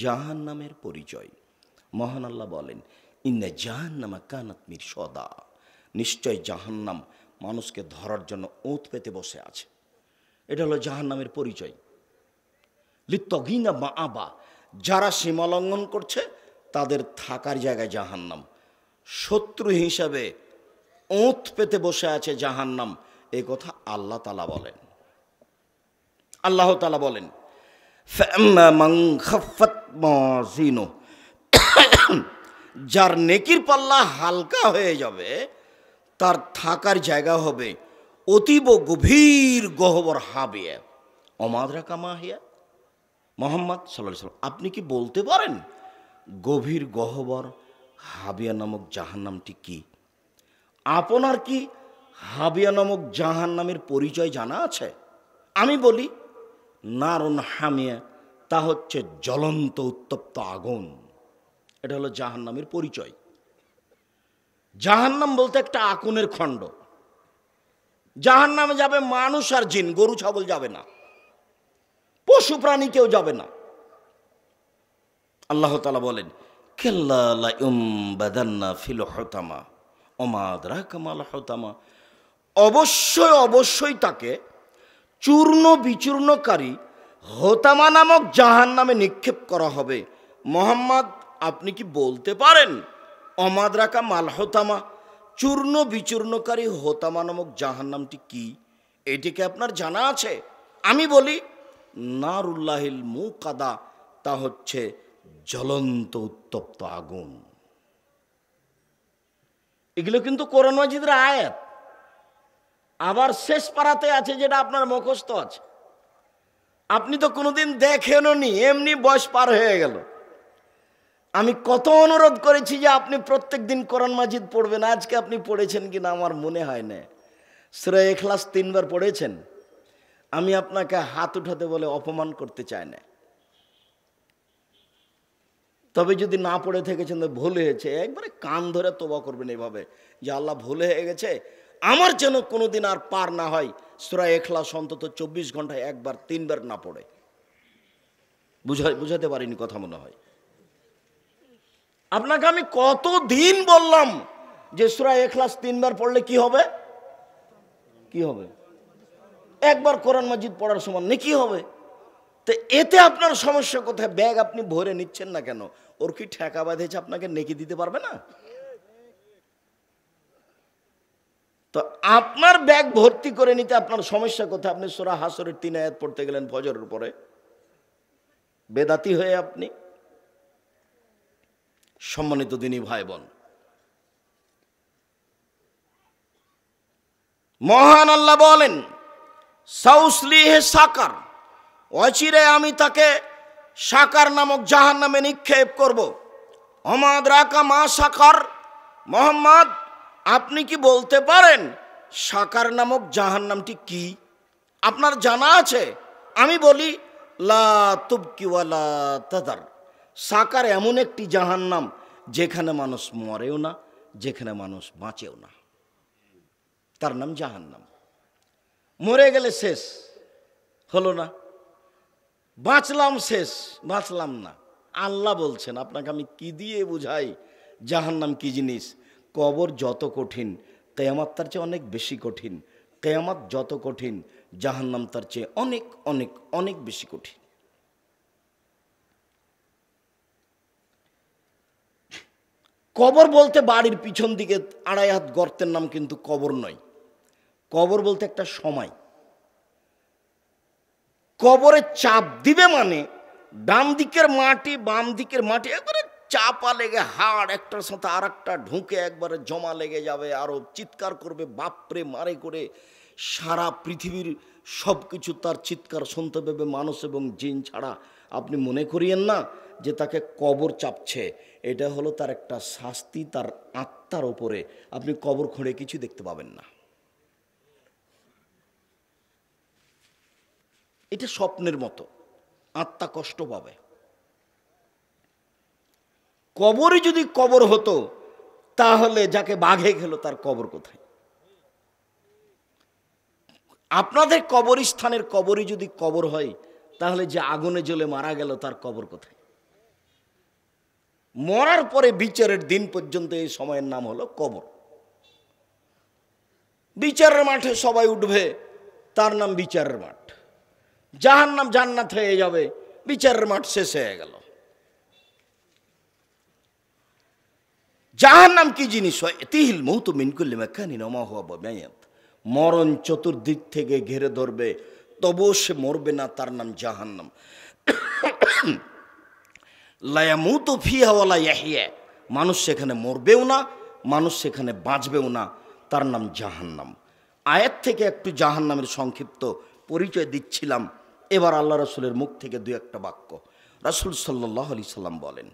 জাহান্নামের পরিচয়। মহান আল্লাহ বলেন, ইন্না জাহান্নামা কানাত মিরসাদা, নিশ্চয় জাহান্নাম মানুষকে ধরার জন্য ওঁত পেতে বসে আছে। এটা হলো জাহান্নামের পরিচয়। লিত্তাগিনা মাআবা, যারা সীমালঙ্ঘন করছে তাদের থাকার জায়গায় জাহান্নাম, শত্রু হিসাবে ওঁত পেতে বসে আছে জাহান্নাম। এই কথা আল্লাহ তাআলা বলেন। আল্লাহ তাআলা বলেন, ফাম্মা মান খাফফাত মাওয়াজিনুহু, যার নেকির পাল্লা হালকা হয়ে যাবে তার থাকার জায়গা হবে অতীব গভীর গহ্বর হাবিয়া। অমাদরাকা মা হিয়া। মুহাম্মদ সাল্লাল্লাহু আলাইহি ওয়াসাল্লাম, আপনি কি বলতে পারেন গভীর গহ্বর হাবিয়া নামক জাহান্নামটি কি? আপনার কি হাবিয়া নামক জাহান্নামের পরিচয় জানা আছে? আমি বলি, নারুন হামিয়া, তা হচ্ছে জ্বলন্ত উত্তপ্ত আগুন। এটা হলো জাহান্নামের পরিচয়। জাহান্নাম বলতে একটা আগুনের খণ্ড। জাহান্নামে যাবে মানুষ আর জিন, গরু ছাগল যাবে না, পশু প্রাণী কেউ যাবে না। আল্লাহ তাআলা বলেন, কাল্লা লা ইউমবাদান্না ফিল হুতামা ওমা আদরাকা মাল হুতামা, অবশ্যই অবশ্যই তাকে চূর্ণ বিচূর্ণকারী হোতামা নামক জাহান্নামে নিক্ষেপ করা হবে। মুহাম্মদ, আপনি কি বলতে পারেন অমাদরাকা মাল হোতামা, চূর্ণ বিচূর্ণকারী হোতামা নামক জাহান্নামটি কি? এটিকে আপনার জানা আছে? আমি বলি, নারুল্লাহিল মুকাদা, তা হচ্ছে জ্বলন্ত উত্তপ্ত আগুন। এগুলো কিন্তু কোরআন মাজিদের আয়াত। আবার শেষ পারাতে আছে যেটা আপনার মুখস্থ আছে। আপনি তো কোনোদিন দেখেননি, এমনি বয়স পার হয়ে গেল। আমি কত অনুরোধ করেছি যে আপনি প্রত্যেক দিন কোরআন মাজিদ পড়বেন। আজকে আপনি পড়েছেন কিনা আমার মনে হয় না। সূরা ইখলাস 3 বার পড়েছেন। আমি আপনাকে হাত উঠাতে বলে অপমান করতে চাই না। তবে যদি না পড়ে থেকেছেন তো ভুল হয়েছে, একবারে কান ধরে তওবা করবেন এইভাবে যে আল্লাহ ভুল হয়ে গেছে, আমার যেন কোনোদিন আর পার না হয় সূরা ইখলাস অন্তত 24 ঘন্টায় 1 বার 3 বার না পড়ে। বুঝাতে পারিনি কথা মনে হয়। আপনাকে আমি কতদিন বললাম যে সূরা ইখলাস 3 বার পড়লে কি হবে? কি হবে? একবার কোরআন মাজিদ পড়ার সমান নেকি হবে। তো এতে আপনার সমস্যা কোথায়? ব্যাগ আপনি ভরে নিচ্ছেন না কেন? ওর কি ঠেকা বাঁধেছে আপনাকে নেকি দিতে পারবে না? তো আপনার ব্যাগ ভর্তি করে নিতে আপনার সমস্যা কোথায়? আপনি সূরা হাসরের 3 আয়াত পড়তে গেলেন ফজরের পরে, বেদাতি হয়ে আপনি। সম্মানিত দিনী ভাই বোন, মহান আল্লাহ বলেন, সাউসলিহে সাকার, অচিরে আমি তাকে সাকার নামক জাহান্নামে নিক্ষেপ করব। ওমা আদরাকা মা সাকার, মুহাম্মদ আপনি কি বলতে পারেন সাকার নামক জাহান্নামটি কি? আপনার জানা আছে? আমি বলি, লা তুবকি ওয়ালা তাদার, সাকার এমন একটি জাহান্নাম যেখানে মানুষ মরেও না, যেখানে মানুষ বাঁচেও না, তার নাম জাহান্নাম। মরে গেলে শেষ হলো না, বাঁচলাম শেষ, বাঁচলাম না। আল্লাহ বলছেন, আপনাকে আমি কি দিয়ে বুঝাই জাহান্নাম কি জিনিস? কবর যত কঠিন, কিয়ামত তার চেয়ে অনেক বেশি কঠিন। কিয়ামত যত কঠিন, জাহান্নাম তার চেয়ে অনেক অনেক অনেক বেশি কঠিন। কবর বলতে বাড়ির পিছন দিকে 2.5 হাত গর্তের নাম কিন্তু কবর নয়। কবর বলতে একটা সময়। কবরে চাপ দিবে মানে ডান দিকের মাটি বাম দিকের মাটি একবারে চাপা লেগে হাড় একটার সাথে আর একটা ঢুকে একবারে জমা লেগে যাবে। আরো চিৎকার করবে বাপরে মারে করে, সারা পৃথিবীর সব কিছু তার চিৎকার শুনতে পাবে, মানুষ এবং জিন ছাড়া। আপনি মনে করিয়েন না যে তাকে কবর চাপছে, এটা হলো তার একটা শাস্তি তার আত্মার ওপরে। আপনি কবর খুঁড়ে কিছু দেখতে পাবেন না, এটা স্বপ্নের মতো, আত্মা কষ্ট পাবে। কবরই যদি কবর হতো তাহলে যাকে বাঘে খেলো তার কবর কোথায়? আপনাদের কবরস্থানের কবরই যদি কবর হয় তাহলে যে আগুনে জ্বলে মারা গেল তার কবর কোথায়? মরার পরে বিচারের দিন পর্যন্ত এই সময়ের নাম হলো কবর। বিচারের মাঠে সবাই উঠবে, তার নাম বিচারের মাঠ। জাহান্নাম জান্নাত হয়ে যাবে, বিচারের মাঠ শেষ হয়ে গেল। জাহান্নাম কি জিনিস হয়? তিহিল মৌতু মিন কুল্লি মাকানিন ওয়া মা হুয়া বিমাইয়াত। মরণ চতুর্দিক থেকে ঘিরে ধরবে, তবুও সে মরবে না, তার নাম জাহান্নাম। লা ইয়ামুতু ফিহা ওয়া লা ইয়াহইয়া। মানুষ সেখানে মরবেও না, মানুষ সেখানে বাঁচবেও না, তার নাম জাহান্নাম। আয়াত থেকে একটু জাহান্নামের সংক্ষিপ্ত পরিচয় দিচ্ছিলাম। এবার আল্লাহ রাসূলের মুখ থেকে দুই একটা বাক্য। রাসূল সাল্লাল্লাহু আলাইহি সাল্লাম বলেন,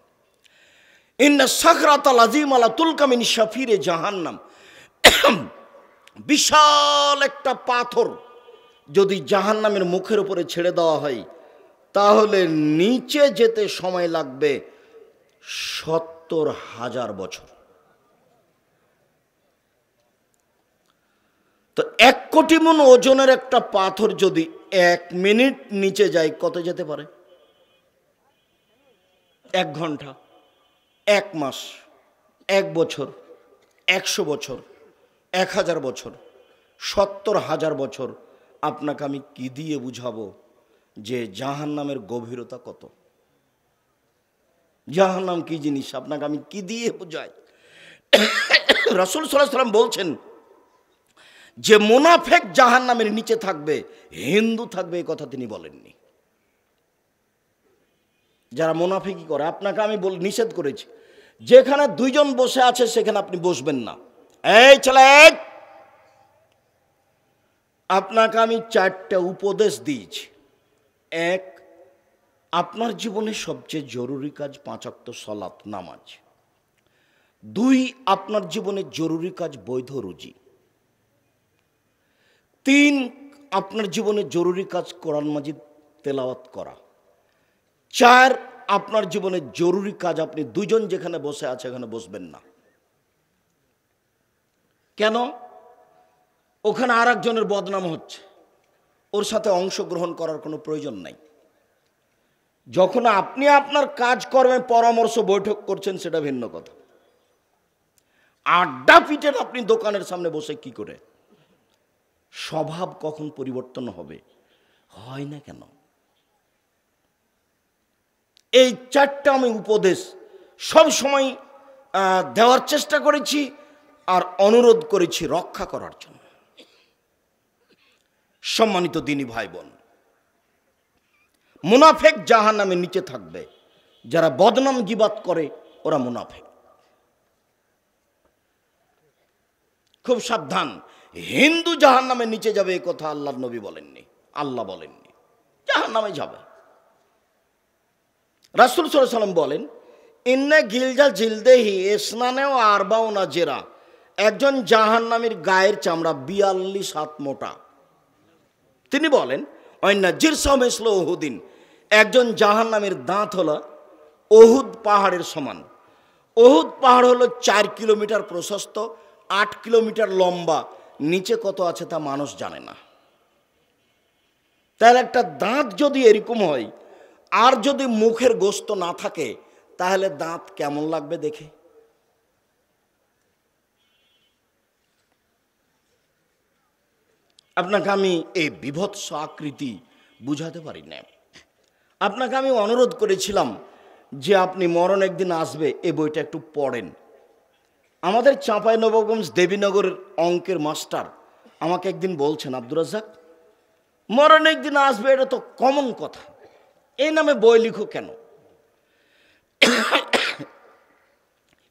ইন্না সাখরাতাল আযীমা লা তুলকা মিন শাফিরে জাহান্নাম। বিশাল একটা পাথর যদি জাহান্নামের মুখের উপরে ছেড়ে দেওয়া হয়, তাহলে নিচে যেতে সময় লাগবে ৭০,০০০ বছর। তো ১ কোটি মণ ওজনের একটা পাথর যদি ১ মিনিট নিচে যায়, কত যেতে পারে? ১ ঘন্টা, ১ মাস, ১ বছর, ১০০ বছর, ১০০০ বছর, ৭০,০০০ বছর। আপনাকে আমি কি দিয়ে বুঝাবো যে জাহান্নামের গভীরতা কত? জাহান্নাম কি জিনিস আপনাকে আমি কি দিয়ে বুঝাই? রাসূল সাল্লাল্লাহু আলাইহি ওয়াসাল্লাম বলছেন যে মুনাফিক জাহান্নামের নিচে থাকবে, হিন্দু থাকবে, এই কথা তিনি বলেননি। যারা মুনাফিকি করে, আপনাকে আমি নিষেধ করেছি, যেখানে দুইজন বসে আছে সেখানে আপনি বসবেন না। এই ছেলে, আপনাকে আমি 4টা উপদেশ দিয়েছি। 1, আপনার জীবনে সবচেয়ে জরুরি কাজ 5 ওয়াক্ত সালাত নামাজ। 2, আপনার জীবনে জরুরি কাজ বৈধ রুজি। 3, আপনার জীবনে জরুরি কাজ কোরআন মাজিদ তেলাওয়াত করা। 4, আপনার জীবনে জরুরি কাজ আপনি দুজন যেখানে বসে আছে এখানে বসবেন না। কেন? ওখানে আর একজনের বদনাম হচ্ছে, ওর সাথে অংশগ্রহণ করার কোনো প্রয়োজন নাই। যখন আপনি আপনার কাজকর্মে পরামর্শ বৈঠক করছেন সেটা ভিন্ন কথা। আড্ডা পিটেন আপনি দোকানের সামনে বসে কি করে? স্বভাব কখন পরিবর্তন হবে? হয় না কেন? এই 4টা আমি উপদেশ সব সময় দেওয়ার চেষ্টা করেছি আর অনুরোধ করেছি রক্ষা করার জন্য। সম্মানিত দিনী ভাই বোন, মুনাফিক জাহান্নামের নিচে থাকবে। যারা বদনাম গীবাত করে ওরা মুনাফিক। খুব সাবধান, হিন্দু জাহান্নামের নিচে যাবে এই কথা আল্লাহর নবী বলেননি, আল্লাহ বলেননি। জাহান্নামে যাবে। রাসূল সাল্লাল্লাহু আলাইহি ওয়াসাল্লাম বলেন, ইন্না গিলজা জিলদেহি ইসনানেও আরবাউনা জেরা। একজন জাহান্নামীর গায়ের চামড়া 42 হাত মোটা। তিনি বলেন, অন্না জিরসা মিসলু উহুদিন। একজন জাহান্নামীর দাঁত হলো উহুদ পাহাড়ের সমান। উহুদ পাহাড় হলো 4 কিলোমিটার প্রশস্ত, 8 কিলোমিটার লম্বা। নিচে কত আছে তা মানুষ জানে না। তাহলে একটা দাঁত যদি এরকম হয় আর যদি মুখের গোস্ত না থাকে, তাহলে দাঁত কেমন লাগবে দেখে? আপনাকে আমি এই বিভৎস আকৃতি বুঝাতে পারি না। আপনাকে আমি অনুরোধ করেছিলাম যে আপনি মরণ একদিন আসবে, এই বইটা একটু পড়েন। আমাদের চাঁপাইনবাবগঞ্জ দেবীনগরের অঙ্কের মাস্টার আমাকে একদিন বলছেন, আব্দুর রাজ্জাক, মরণ একদিন আসবে, এটা তো কমন কথা, এই নামে বই লিখো কেন?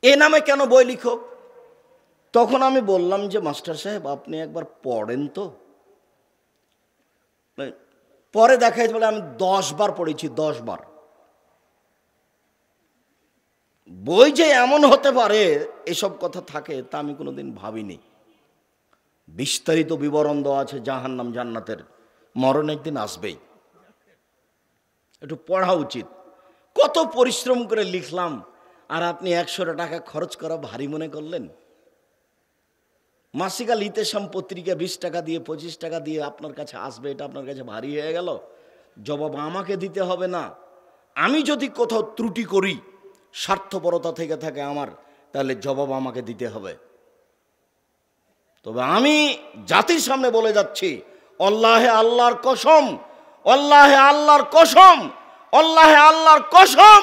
এ নামে কেন বই লিখো? তখন আমি বললাম যে মাস্টার সাহেব, আপনি একবার পড়েন তো। পরে দেখা যাচ্ছে বলে আমি 10 বার পড়েছি, 10 বার। বই যে এমন হতে পারে এসব কথা থাকে তা আমি কোনোদিন ভাবিনি। বিস্তারিত বিবরণ দেওয়া আছে জাহান্নাম জান্নাতের, মরণ একদিন আসবেই। একটু পড়া উচিত। কত পরিশ্রম করে লিখলাম আর আপনি 100 টাকা খরচ করা ভারী মনে করলেন। মাসিকা লিতেশাম পত্রিকা 20 টাকা দিয়ে 25 টাকা দিয়ে আপনার কাছে আসবে, এটা আপনার কাছে ভারী হয়ে গেল। জবাব আমাকে দিতে হবে না। আমি যদি কোথাও ত্রুটি করি স্বার্থপরতা থেকে থাকে আমার, তাহলে জবাব আমাকে দিতে হবে। তবে আমি জাতির সামনে বলে যাচ্ছি, আল্লাহে আল্লাহর কসম, আল্লাহে আল্লাহর কসম, আল্লাহে আল্লাহর কসম,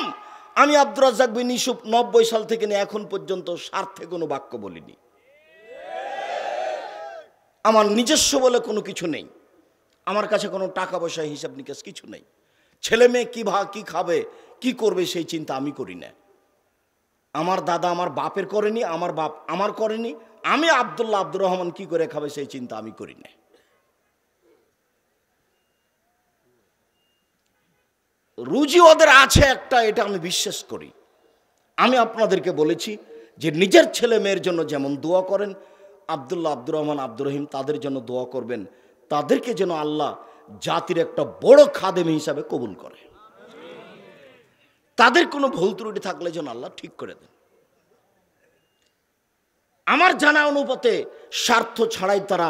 আমি আব্দুর রাজ্জাক বিন ইউসুফ 90 সাল থেকে নিয়ে এখন পর্যন্ত স্বার্থে কোনো বাক্য বলিনি। আমার নিজস্ব বলে কোনো কিছু নেই, আমার কাছে কোনো টাকা পয়সা হিসাব নিকাশ কিছু নেই। ছেলে মেয়ে কি খাবে কি করবে সেই চিন্তা আমি করি না। আমার দাদা আমার বাপের করেনি, আমার বাপ আমার করেনি, আমি আব্দুল্লাহ আব্দুর রহমান কি করে খাবে সেই চিন্তা আমি করি না। রুজি ওদের আছে একটা, এটা আমি বিশ্বাস করি। আমি আপনাদেরকে বলেছি যে নিজের ছেলে মেয়ের জন্য যেমন দোয়া করেন, আব্দুল্লাহ আব্দুর রহমান আব্দুর রহিম তাদের জন্য দোয়া করবেন, তাদেরকে যেন আল্লাহ জাতির একটা বড় খাদেম হিসাবে কবুল করে। তাদের কোনো ভুল ত্রুটি থাকলে যেন আল্লাহ ঠিক করে দেন। আমার জানা অনুপাতে স্বার্থ ছাড়াই তারা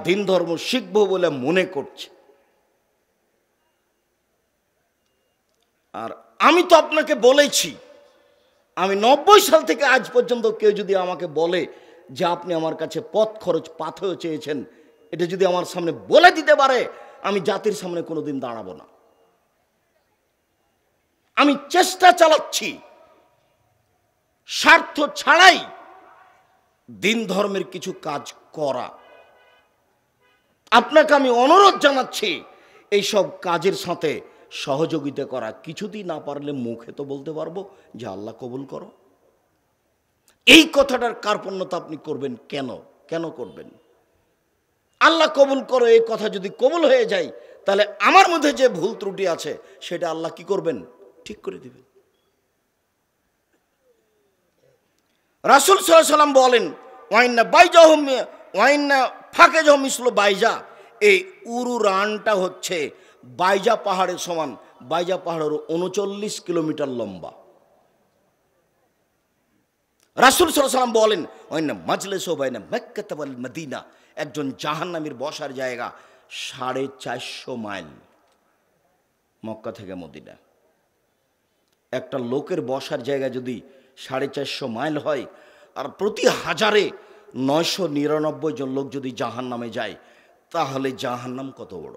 দিন ধর্ম শিখব বলে মনে করছে। আর আমি তো আপনাকে বলেছি, আমি 90 সাল থেকে আজ পর্যন্ত কেউ যদি আমাকে বলে যে আপনি আমার কাছে পথ খরচ পাথেয় চেয়েছেন, এটা যদি আমার সামনে বলে দিতে পারে, আমি জাতির সামনে কোনোদিন দাঁড়াবো না। আমি চেষ্টা চালাচ্ছি স্বার্থ ছাড়াই দিন ধর্মের কিছু কাজ করা। আপনাকে আমি অনুরোধ জানাচ্ছি এইসব কাজের সাথে সহযোগিতা করা। কিছুদিন না পারলে মুখে তো বলতে পারবো যে আল্লাহ কবুল করো। এই কথাটার কার্পণ্যতা আপনি করবেন কেন? কেন করবেন? আল্লাহ কবুল করো এই কথা যদি কবুল হয়ে যায়, তাহলে আমার মধ্যে যে ভুল ত্রুটি আছে সেটা আল্লাহ কি করবেন? ঠিক করে দিবেন। রাসূল সাল্লাল্লাহু আলাইহি ওয়াসাল্লাম বলেন, ওয়াইন্না বাইজাহুম ওয়াইন্না ফাকেজাহুম মিসলু বাইজা। এই উরু রানটা হচ্ছে বাইজা পাহাড়ের সমান। বাইজা পাহাড়ের 39 কিলোমিটার লম্বা। রাসূল সাল্লাল্লাহু আলাইহি ওয়াসাল্লাম বলেন, ওয়াইন্না মাজলিসু বাইনা মক্কা ওয়াল মদিনা। একজন জাহান্নামীর বসার জায়গা 450 মাইল মক্কা থেকে মদিনা। একটা লোকের বসার জায়গা যদি 450 মাইল হয়, আর প্রতি হাজারে 999 জন লোক যদি জাহান্নামে যায়, তাহলে জাহান্নাম কত বড়!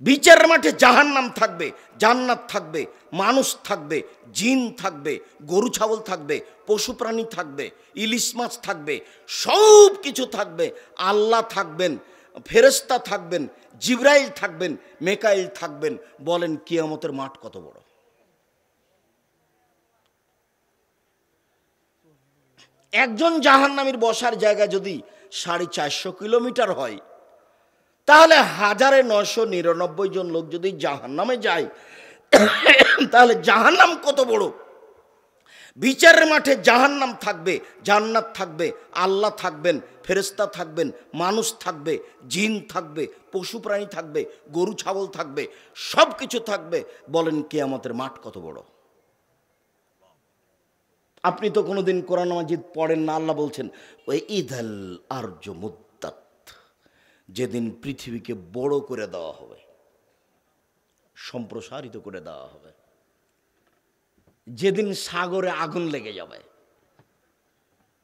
বিচারের মাঠে জাহান্নাম থাকবে, জান্নাত থাকবে, মানুষ থাকবে, জিন থাকবে, গরু ছাগল থাকবে, পশু প্রাণী থাকবে, ইলিশ মাছ থাকবে, সব কিছু থাকবে। আল্লাহ থাকবেন, ফেরেশতা থাকবেন, জিবরাইল থাকবেন, মেকাইল থাকবেন। বলেন কিয়ামতের মাঠ কত বড়! একজন জাহান্নামীর বসার জায়গা যদি 450 কিলোমিটার হয়, তাহলে 1999 জন লোক যদি জাহান্নামে যায়, তাহলে জাহান্নাম কত বড়! বিচারের মাঠে জাহান্নাম থাকবে, জান্নাত থাকবে, আল্লাহ থাকবেন, ফেরেশতা থাকবেন, মানুষ থাকবে, জিন থাকবে, পশু প্রাণী থাকবে, গরু ছাগল থাকবে, সব কিছু থাকবে। বলেন কিয়ামতের মাঠ কত বড়! আপনি তো কোনোদিন কোরআন মাজিদ পড়েন না। আল্লাহ বলছেন, ওই ইদাল আরজ মুদ্দাত, যেদিন পৃথিবীকে বড় করে দেওয়া হবে, সম্প্রসারিত করে দেওয়া হবে, যেদিন সাগরে আগুন লেগে যাবে,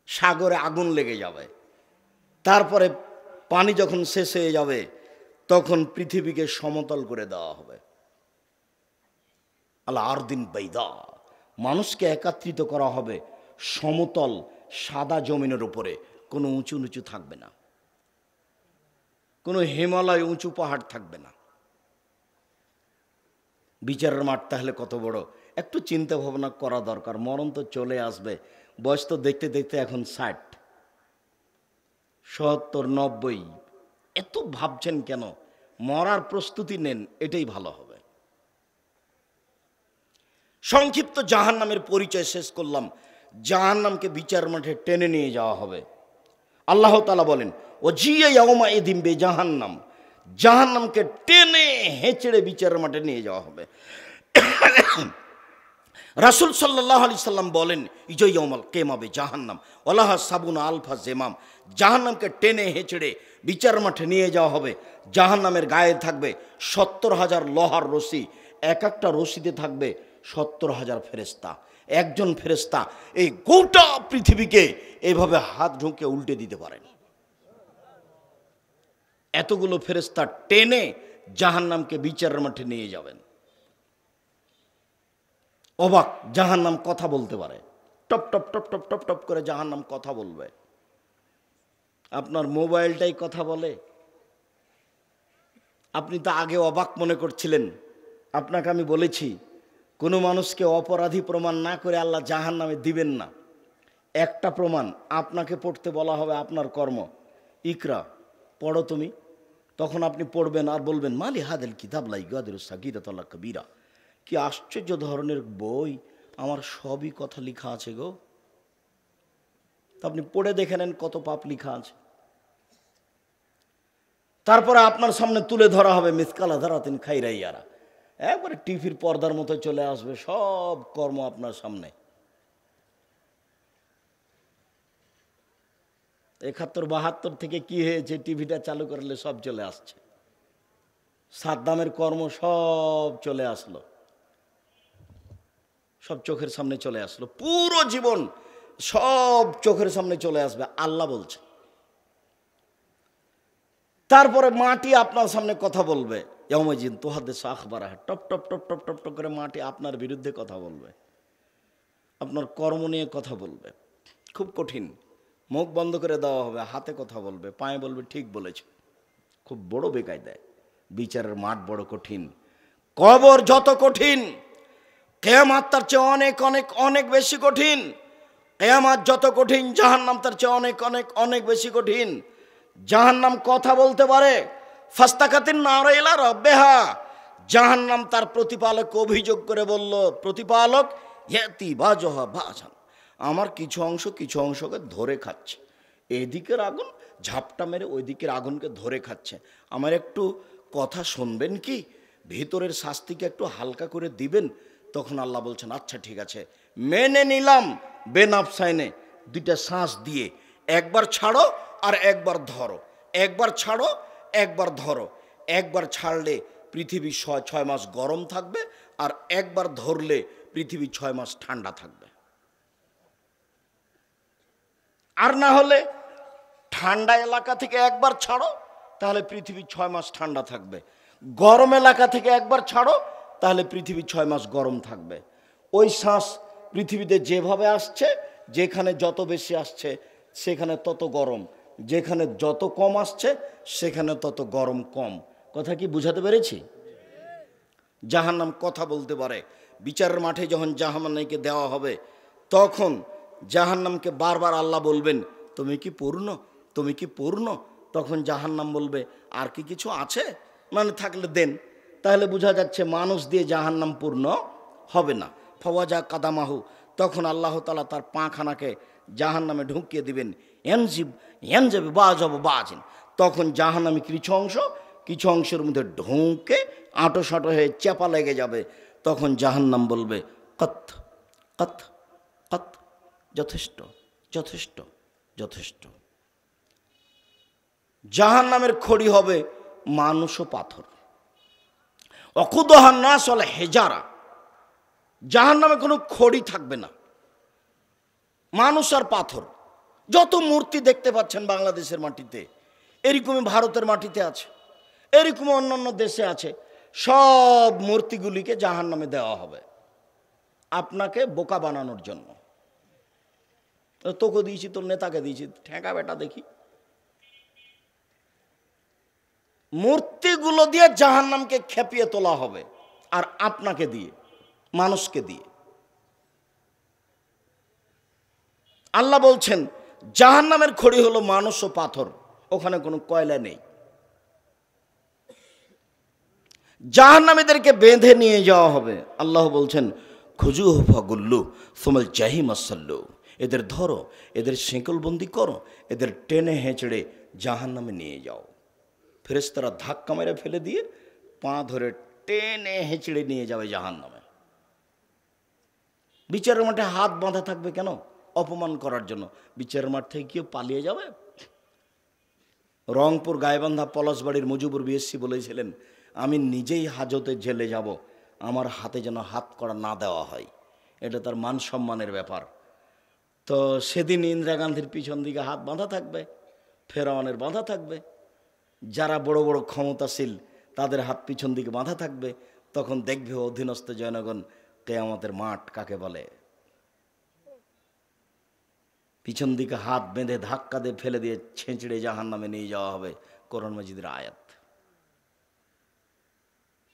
সাগরে আগুন লেগে যাবে, তারপরে পানি যখন শেষ হয়ে যাবে, তখন পৃথিবীকে সমতল করে দেওয়া হবে। আল্লাহ আরদিন বাইদা, মানুষকে একত্রিত করা হবে সমতল সাদা জমিনের উপরে। কোনো উঁচু নিচু থাকবে না, কোনো হিমালয় উঁচু পাহাড় থাকবে না। বিচারের মাঠ তাহলে কত বড়! একটু চিন্তা ভাবনা করা দরকার। মরণ তো চলে আসবে, বয়স তো দেখতে দেখতে এখন 60, 70, 90। এত ভাবছেন কেন? মরার প্রস্তুতি নেন, এটাই ভালো হবে। সংক্ষিপ্ত জাহান্নামের পরিচয় শেষ করলাম। জাহান্নামকে বিচার মাঠে টেনে নিয়ে যাওয়া হবে। আল্লাহ তাআলা বলেন, ও জিয়া ইয়াউমা ইদিম বে জাহান্নাম, জাহান্নামকে টেনে হেঁচড়ে বিচারের মাঠে নিয়ে যাওয়া হবে। রাসূল সাল্লাল্লাহু আলাইহি সাল্লাম বলেন, ইজয়াউমাল কিয়ামাবে জাহান্নাম ওয়ালাহ সাবুনা আলফা জেমাম, জাহান্নামকে টেনে হেঁচড়ে বিচার মাঠে নিয়ে যাওয়া হবে। জাহান্নামের গায়ে থাকবে 70,000 লোহার রশি, এক একটা রশিতে থাকবে 70,000 ফেরেশতা। একজন ফেরেশতা এই গোটা পৃথিবীকে এইভাবে হাত ঢুকে উল্টে দিতে পারেন। এতগুলো ফেরেশতা টেনে জাহান্নামকে বিচারের মাঠে নিয়ে যাবেন। অবাক, জাহান্নাম কথা বলতে পারে, top top top top top top করে জাহান্নাম কথা বলবে। আপনার মোবাইলটাই কথা বলে। আপনি তো আগে অবাক মনে করছিলেন। আপনাকে আমি বলেছি, কোনো মানুষকে অপরাধী প্রমাণ না করে আল্লাহ জাহান্নামে দিবেন না। একটা প্রমাণ, আপনাকে পড়তে বলা হবে আপনার কর্ম, ইকরা পড়ো তুমি। তখন আপনি পড়বেন আর বলবেন, মালি হাদিল কিতাব লা ইগাদিরু সাগীরাতাল্লা কবীরা, কি আশ্চর্য ধরনের বই, আমার সবই কথা লেখা আছে গো। তা আপনি পড়ে দেখে নেন কত পাপ লেখা আছে। তারপরে আপনার সামনে তুলে ধরা হবে মিসকালা যারাতিন খাইরাইয়ারা, একবারে টিভির পর্দার মতো চলে আসবে সব কর্ম আপনার সামনে। 71-72 থেকে কি হয়েছে, টিভিটা চালু করলে সব চলে আসছে। সাদ্দামের কর্ম সব চলে আসলো, সব চোখের সামনে চলে আসলো। পুরো জীবন সব চোখের সামনে চলে আসবে, আল্লাহ বলছে। তারপরে মাটি আপনার সামনে কথা বলবে, ইয়াউমাইজিন তুহাদ্দিসু আখবারাহা, top top top top top top করে মাটি আপনার বিরুদ্ধে কথা বলবে, আপনার কর্ম নিয়ে কথা বলবে। খুব কঠিন। মুখ বন্ধ করে দেওয়া হবে, হাতে কথা বলবে, পায়ে বলবে ঠিক বলেছ। খুব বড় বেকায়দায়। বিচারের মাঠ বড় কঠিন। কবর যত কঠিন, কিয়ামত তার চেয়ে অনেক অনেক অনেক বেশি কঠিন। কিয়ামত যত কঠিন, জাহান্নাম তার চেয়ে অনেক অনেক অনেক বেশি কঠিন। জাহান্নাম কথা বলতে পারে, ফাস্তাকাতিন নার ইলা রাব্বিহা, জাহান্নাম তার প্রতিপালককে অভিযোগ করে বলল, প্রতিপালক ইয়াতি বাজহা বাজান, আমার কিছু অংশকে ধরে খাচ্ছে। এদিকের আগুন ঝাপটা মেরে ওই দিকের আগুনকে ধরে খাচ্ছে, আমার একটু কথা শুনবেন কি, ভিতরের শাস্তিকে একটু হালকা করে দিবেন। তখন আল্লাহ বলছেন, আচ্ছা ঠিক আছে, মেনে নিলাম, বেনাফসাইনে দুইটা শ্বাস দিয়ে, একবার ছাড়ো আর একবার ধরো, একবার ছাড়ো একবার ধরো। একবার ছাড়লে পৃথিবী 6 মাস গরম থাকবে, আর একবার ধরলে পৃথিবী 6 মাস ঠান্ডা থাকবে। আর না হলে ঠান্ডা এলাকা থেকে একবার ছাড়ো, তাহলে পৃথিবী 6 মাস ঠান্ডা থাকবে। গরম এলাকা থেকে একবার ছাড়ো, তাহলে পৃথিবী 6 মাস গরম থাকবে। ওই শ্বাস পৃথিবীতে যেভাবে আসছে, যেখানে যত বেশি আসছে সেখানে তত গরম, যেখানে যত কম আসছে সেখানে তত গরম কম। কথা কি বুঝাতে পেরেছি? জাহান্নাম কথা বলতে পারে। বিচারের মাঠে যখন জাহান্নামকে দেওয়া হবে, তখন জাহান্নামকে বারবার আল্লাহ বলবেন, তুমি কি পূর্ণ, তুমি কি পূর্ণ? তখন জাহান্নাম বলবে, আর কি কিছু আছে, মানে থাকলে দেন। তাহলে বোঝা যাচ্ছে মানুষ দিয়ে জাহান্নাম পূর্ণ হবে না। ফওয়াজা কাদামাহু, তখন আল্লাহ তাআলা তার পাখানাকে জাহান্নামে ঢুকিয়ে দিবেন। এনজাবি বাজাবো বাজিন, তখন জাহান্নামে কিছু অংশের মধ্যে ঢুকে আঁটো সাঁটো হয়ে চেপা লেগে যাবে। তখন জাহান্নাম বলবে, কত কত কত, যথেষ্ট যথেষ্ট যথেষ্ট। জাহান্নামের খড়ি হবে মানুষ ও পাথর। অকুদহান নাস ওয়াল হেজারা, জাহান্নামে কোনো খড়ি থাকবে না, মানুষ আর পাথর। যত মূর্তি দেখতে পাচ্ছেন বাংলাদেশের মাটিতে, এরকমই ভারতের মাটিতে আছে, এরকম অন্যান্য দেশে আছে। সব মূর্তিগুলিকে জাহান্নামে দেওয়া হবে আপনাকে বোকা বানানোর জন্য। তোকে দিয়েছি, তোর নেতাকে দিয়েছি, ঠেকা বেটা দেখি। মূর্তিগুলো দিয়ে জাহান্নামকে খেপিয়ে তোলা হবে, আর আপনাকে দিয়ে, মানুষকে দিয়ে। আল্লাহ বলছেন জাহান্নামের খড়ি হলো মানুষ ও পাথর, ওখানে কোনো কয়লা নেই। জাহান্নামীদেরকে বেঁধে নিয়ে যাওয়া হবে। আল্লাহ বলছেন খুজুহু ফাগুল্লু সুমাল জাহিম আসাল্লু, এদের ধরো, এদের শিকলবন্দি করো, এদের টেনে হেঁচড়ে জাহান্নামে নিয়ে যাও। ফেরেশতারা ধাক্কা মেরে ফেলে দিয়ে পা ধরে টেনে হেঁচড়ে নিয়ে যাবে জাহান্নামে। বিচারের মাঠে হাত বাঁধা থাকবে কেন? অপমান করার জন্য। বিচারের মাঠ থেকে কেউ পালিয়ে যাবে? রংপুর গাইবান্ধা পলাশবাড়ির মুজিবুর বিএসসি বলেছিলেন, আমি নিজেই হাজতে জেলে যাব, আমার হাতে যেন হাত করা না দেওয়া হয়। এটা তার মান সম্মানের ব্যাপার। তো সেদিন ইন্দিরা গান্ধীর পিছন দিকে হাত বাঁধা থাকবে, ফেরাউনের বাঁধা থাকবে, যারা বড় বড় ক্ষমতাশীল তাদের হাত পিছন দিকে বাঁধা থাকবে। তখন দেখবে অধীনস্থ জনগণ কিয়ামতের মাঠ কাকে বলে। পিছন দিকে হাত বেঁধে ধাক্কা দিয়ে ফেলে দিয়ে ছেঁচড়ে জাহান্নামে নিয়ে যাওয়া হবে। কোরআন মাজিদের আয়াত।